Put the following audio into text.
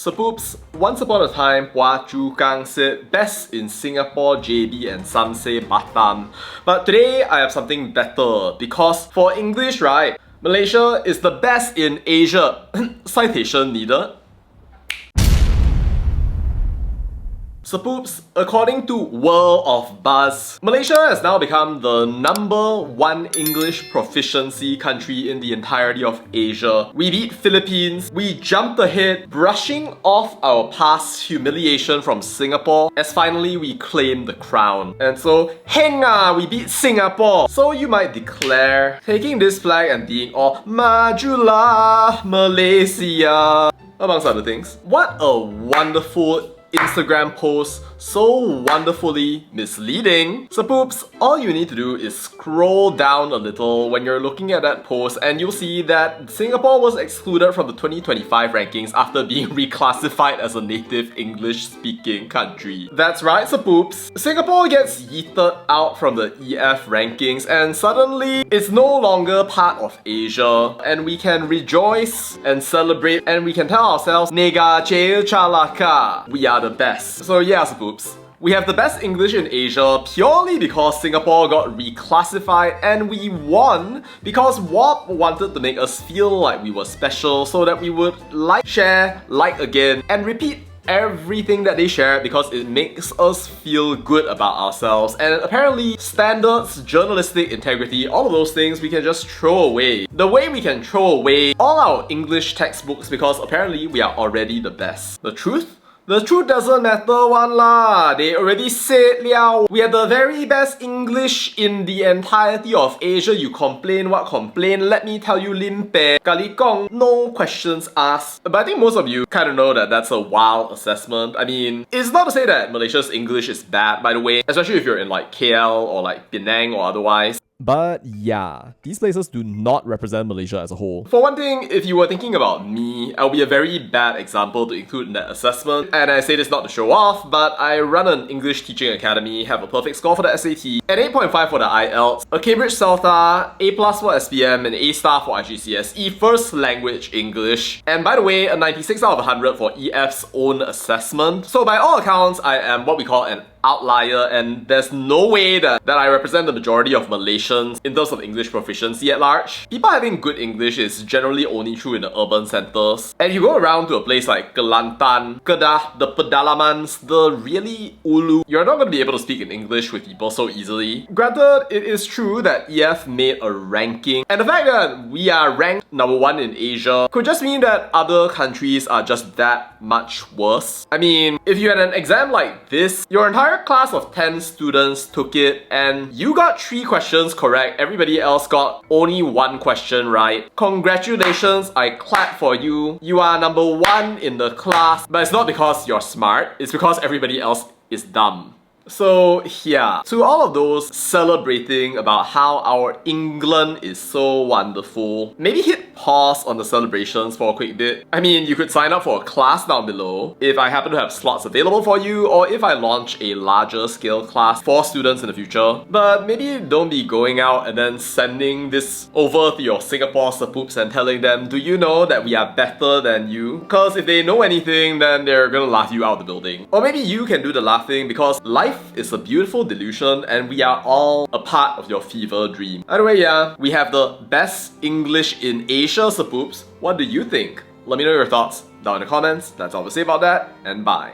So poops, once upon a time, Hua Chu Kang said best in Singapore, JB, and some say Batam. But today I have something better because for English, right, Malaysia is the best in Asia. Citation needed. So poops, according to World of Buzz, Malaysia has now become the #1 English proficiency country in the entirety of Asia. We beat Philippines, we jumped ahead, brushing off our past humiliation from Singapore as finally we claim the crown. And so, henga, we beat Singapore! So you might declare, taking this flag and being all Majulah Malaysia, amongst other things. What a wonderful Instagram post, so wonderfully misleading. So poops, all you need to do is scroll down a little when you're looking at that post and you'll see that Singapore was excluded from the 2025 rankings after being reclassified as a native English speaking country. That's right, so poops, Singapore gets yeeted out from the EF rankings and suddenly it's no longer part of Asia, and we can rejoice and celebrate and we can tell ourselves Nega Cel Chalaka, we are the best. So yeah, so poops, we have the best English in Asia purely because Singapore got reclassified, and we won because WAP wanted to make us feel like we were special so that we would like, share, like again, and repeat everything that they share because it makes us feel good about ourselves. And apparently standards, journalistic integrity, all of those things we can just throw away. The way we can throw away all our English textbooks because apparently we are already the best. The truth? The truth doesn't matter one lah. They already said liao. We are the very best English in the entirety of Asia. You complain what complain? Let me tell you, limpe, kalikong, no questions asked. But I think most of you kind of know that that's a wild assessment. I mean, it's not to say that Malaysia's English is bad, by the way, especially if you're in like KL or like Penang or otherwise. But yeah, these places do not represent Malaysia as a whole. For one thing, if you were thinking about me, I'll be a very bad example to include in that assessment. And I say this not to show off, but I run an English teaching academy, have a perfect score for the SAT, an 8.5 for the IELTS, a Cambridge CELTA, A+ for SPM, and A* for IGCSE First Language English. And by the way, a 96 out of 100 for EF's own assessment. So by all accounts, I am what we call an outlier, and there's no way that I represent the majority of Malaysians in terms of English proficiency at large. People having good English is generally only true in the urban centers. And you go around to a place like Kelantan, Kedah, the Pedalamans, the really ulu, you're not going to be able to speak in English with people so easily. Granted, it is true that EF made a ranking, and the fact that we are ranked #1 in Asia could just mean that other countries are just that much worse. I mean, if you had an exam like this, your entire class of 10 students took it and you got 3 questions correct, everybody else got only 1 question right. Congratulations, I clap for you. You are #1 in the class, but it's not because you're smart, it's because everybody else is dumb. So yeah, to all of those celebrating about how our England is so wonderful, maybe hit pause on the celebrations for a quick bit. I mean, you could sign up for a class down below if I happen to have slots available for you, or if I launch a larger scale class for students in the future. But maybe don't be going out and then sending this over to your Singapore sapoops and telling them, do you know that we are better than you? Because if they know anything, then they're gonna laugh you out of the building. Or maybe you can do the laughing because life is a beautiful delusion and we are all a part of your fever dream. Anyway, yeah, we have the best English in Asia, sapoops. What do you think? Let me know your thoughts down in the comments. That's all to say about that, and bye.